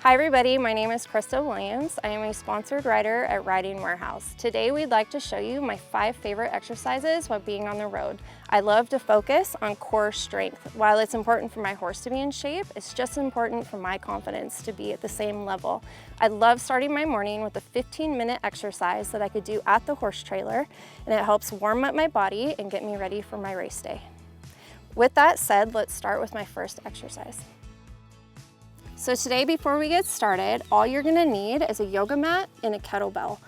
Hi everybody, my name is Krista Williams. I am a sponsored rider at Riding Warehouse. Today we'd like to show you my 5 favorite exercises while being on the road. I love to focus on core strength. While it's important for my horse to be in shape, it's just important for my confidence to be at the same level. I love starting my morning with a 15-minute exercise that I could do at the horse trailer, and it helps warm up my body and get me ready for my race day. With that said, let's start with my first exercise. So today, before we get started, all you're gonna need is a yoga mat and a kettlebell.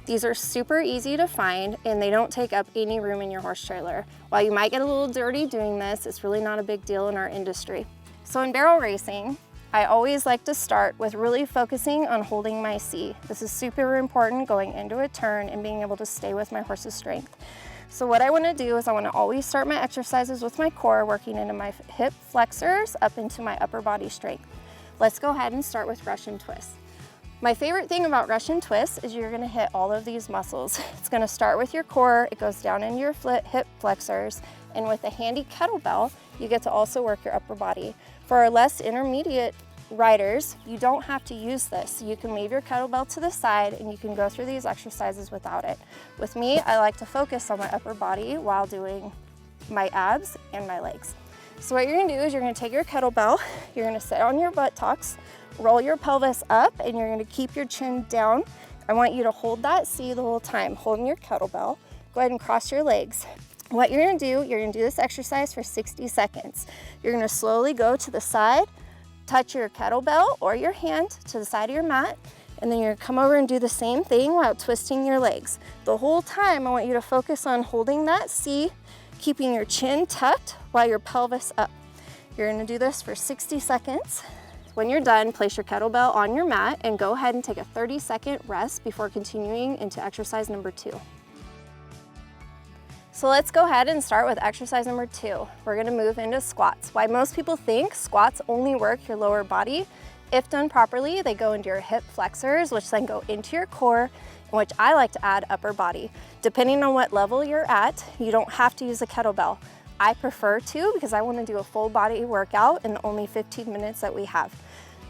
These are super easy to find and they don't take up any room in your horse trailer. While you might get a little dirty doing this, it's really not a big deal in our industry. So in barrel racing, I always like to start with really focusing on holding my C. This is super important going into a turn and being able to stay with my horse's strength. So what I wanna do is I wanna always start my exercises with my core, working into my hip flexors up into my upper body strength. Let's go ahead and start with Russian twist. My favorite thing about Russian twist is you're gonna hit all of these muscles. It's gonna start with your core, it goes down into your hip flexors, and with a handy kettlebell, you get to also work your upper body. For our less intermediate riders, you don't have to use this. You can leave your kettlebell to the side and you can go through these exercises without it. With me, I like to focus on my upper body while doing my abs and my legs. So what you're gonna do is you're gonna take your kettlebell, you're gonna sit on your buttocks, roll your pelvis up, and you're gonna keep your chin down. I want you to hold that C the whole time, holding your kettlebell. Go ahead and cross your legs. What you're gonna do this exercise for 60 seconds. You're gonna slowly go to the side, touch your kettlebell or your hand to the side of your mat, and then you're gonna come over and do the same thing while twisting your legs. The whole time, I want you to focus on holding that C, keeping your chin tucked while your pelvis up. You're gonna do this for 60 seconds. When you're done, place your kettlebell on your mat and go ahead and take a 30-second rest before continuing into exercise number 2. So let's go ahead and start with exercise number 2. We're gonna move into squats. Why most people think squats only work your lower body, if done properly, they go into your hip flexors, which then go into your core, in which I like to add upper body. Depending on what level you're at, you don't have to use a kettlebell. I prefer to because I want to do a full body workout in the only 15 minutes that we have.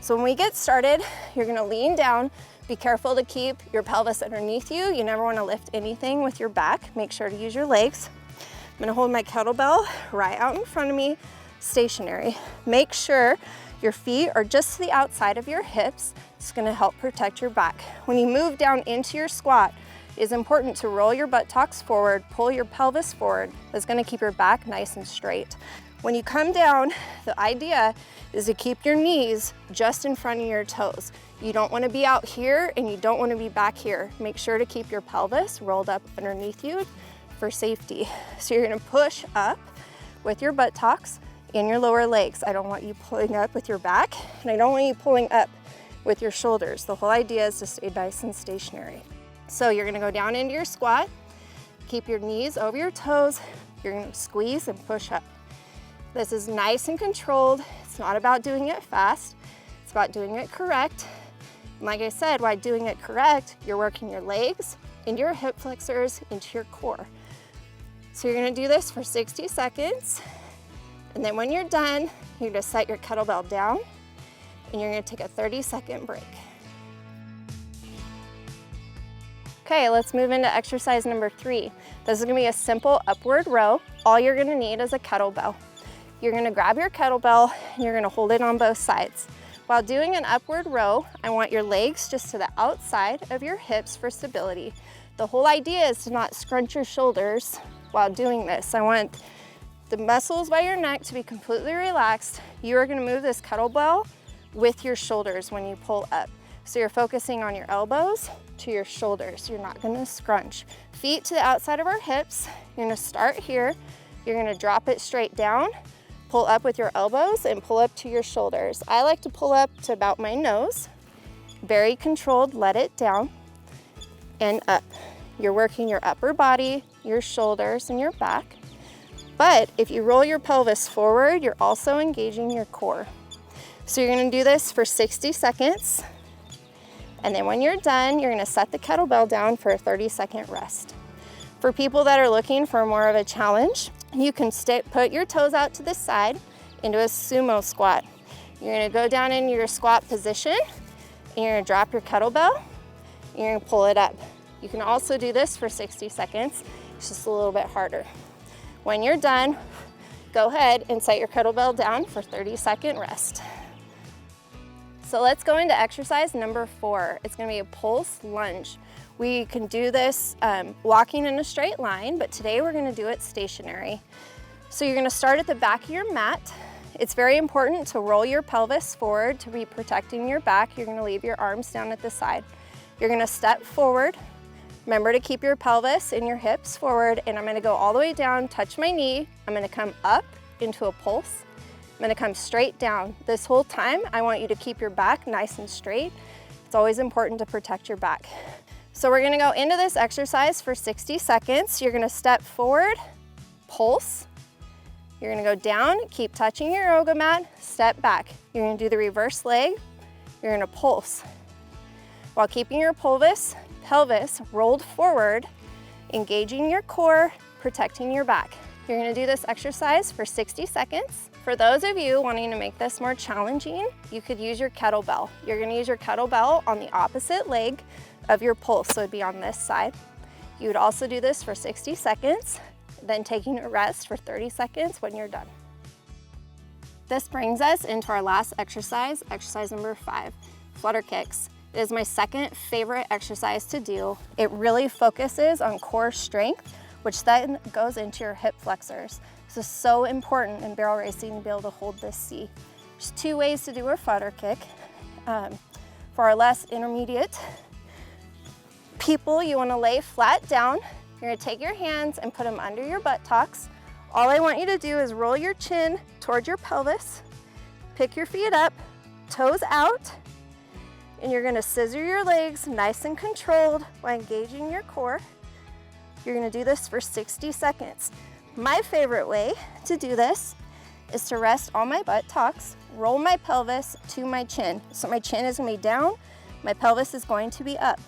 So when we get started, you're going to lean down. Be careful to keep your pelvis underneath you. You never want to lift anything with your back. Make sure to use your legs. I'm going to hold my kettlebell right out in front of me, stationary. Make sure your feet are just to the outside of your hips. It's gonna help protect your back. When you move down into your squat, it is important to roll your buttocks forward, pull your pelvis forward. That's gonna keep your back nice and straight. When you come down, the idea is to keep your knees just in front of your toes. You don't wanna be out here and you don't wanna be back here. Make sure to keep your pelvis rolled up underneath you for safety. So you're gonna push up with your buttocks and your lower legs. I don't want you pulling up with your back, and I don't want you pulling up with your shoulders. The whole idea is to stay nice and stationary. So you're gonna go down into your squat, keep your knees over your toes, you're gonna squeeze and push up. This is nice and controlled. It's not about doing it fast, it's about doing it correct. And like I said, while doing it correct, you're working your legs into your hip flexors, into your core. So you're gonna do this for 60 seconds. And then when you're done, you're gonna set your kettlebell down and you're gonna take a 30-second break. Okay, let's move into exercise number 3. This is gonna be a simple upward row. All you're gonna need is a kettlebell. You're gonna grab your kettlebell and you're gonna hold it on both sides. While doing an upward row, I want your legs just to the outside of your hips for stability. The whole idea is to not scrunch your shoulders while doing this. I want the muscles by your neck to be completely relaxed. You are gonna move this kettlebell with your shoulders when you pull up. So you're focusing on your elbows to your shoulders. You're not gonna scrunch. Feet to the outside of our hips. You're gonna start here. You're gonna drop it straight down, pull up with your elbows and pull up to your shoulders. I like to pull up to about my nose. Very controlled, let it down and up. You're working your upper body, your shoulders and your back. But if you roll your pelvis forward, you're also engaging your core. So you're gonna do this for 60 seconds. And then when you're done, you're gonna set the kettlebell down for a 30-second rest. For people that are looking for more of a challenge, you can put your toes out to the side into a sumo squat. You're gonna go down into your squat position. And you're gonna drop your kettlebell, and you're gonna pull it up. You can also do this for 60 seconds. It's just a little bit harder. When you're done, go ahead and set your kettlebell down for 30-second rest. So let's go into exercise number 4. It's gonna be a pulse lunge. We can do this walking in a straight line, but today we're gonna do it stationary. So you're gonna start at the back of your mat. It's very important to roll your pelvis forward to be protecting your back. You're gonna leave your arms down at the side. You're gonna step forward. Remember to keep your pelvis and your hips forward, and I'm gonna go all the way down, touch my knee. I'm gonna come up into a pulse. I'm gonna come straight down. This whole time, I want you to keep your back nice and straight. It's always important to protect your back. So we're gonna go into this exercise for 60 seconds. You're gonna step forward, pulse. You're gonna go down, keep touching your yoga mat, step back. You're gonna do the reverse leg. You're gonna pulse. While keeping your pelvis rolled forward, engaging your core, protecting your back. You're gonna do this exercise for 60 seconds. For those of you wanting to make this more challenging, you could use your kettlebell. You're gonna use your kettlebell on the opposite leg of your pulse, so it'd be on this side. You would also do this for 60 seconds, then taking a rest for 30 seconds when you're done. This brings us into our last exercise, exercise number 5, flutter kicks. It is my second favorite exercise to do. It really focuses on core strength, which then goes into your hip flexors. This is so important in barrel racing to be able to hold this C. There's 2 ways to do a flutter kick. For our less intermediate people, you wanna lay flat down. You're gonna take your hands and put them under your buttocks. All I want you to do is roll your chin toward your pelvis, pick your feet up, toes out, and you're gonna scissor your legs nice and controlled while engaging your core. You're gonna do this for 60 seconds. My favorite way to do this is to rest on my buttocks, roll my pelvis to my chin. So my chin is gonna be down, my pelvis is going to be up.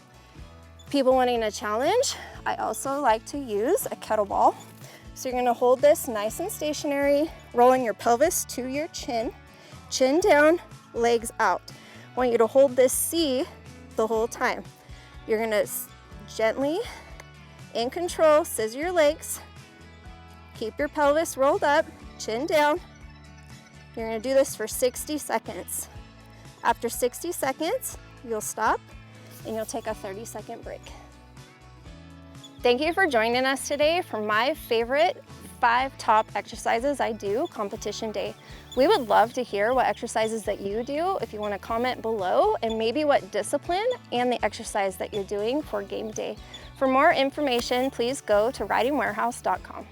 People wanting a challenge, I also like to use a kettlebell. So you're gonna hold this nice and stationary, rolling your pelvis to your chin, chin down, legs out. I want you to hold this C the whole time. You're gonna gently, in control, scissor your legs, keep your pelvis rolled up, chin down. You're gonna do this for 60 seconds. After 60 seconds, you'll stop and you'll take a 30-second break. Thank you for joining us today for my favorite 5 top exercises I do competition day. We would love to hear what exercises that you do. If you want to comment below, and maybe what discipline and the exercise that you're doing for game day. For more information, please go to ridingwarehouse.com.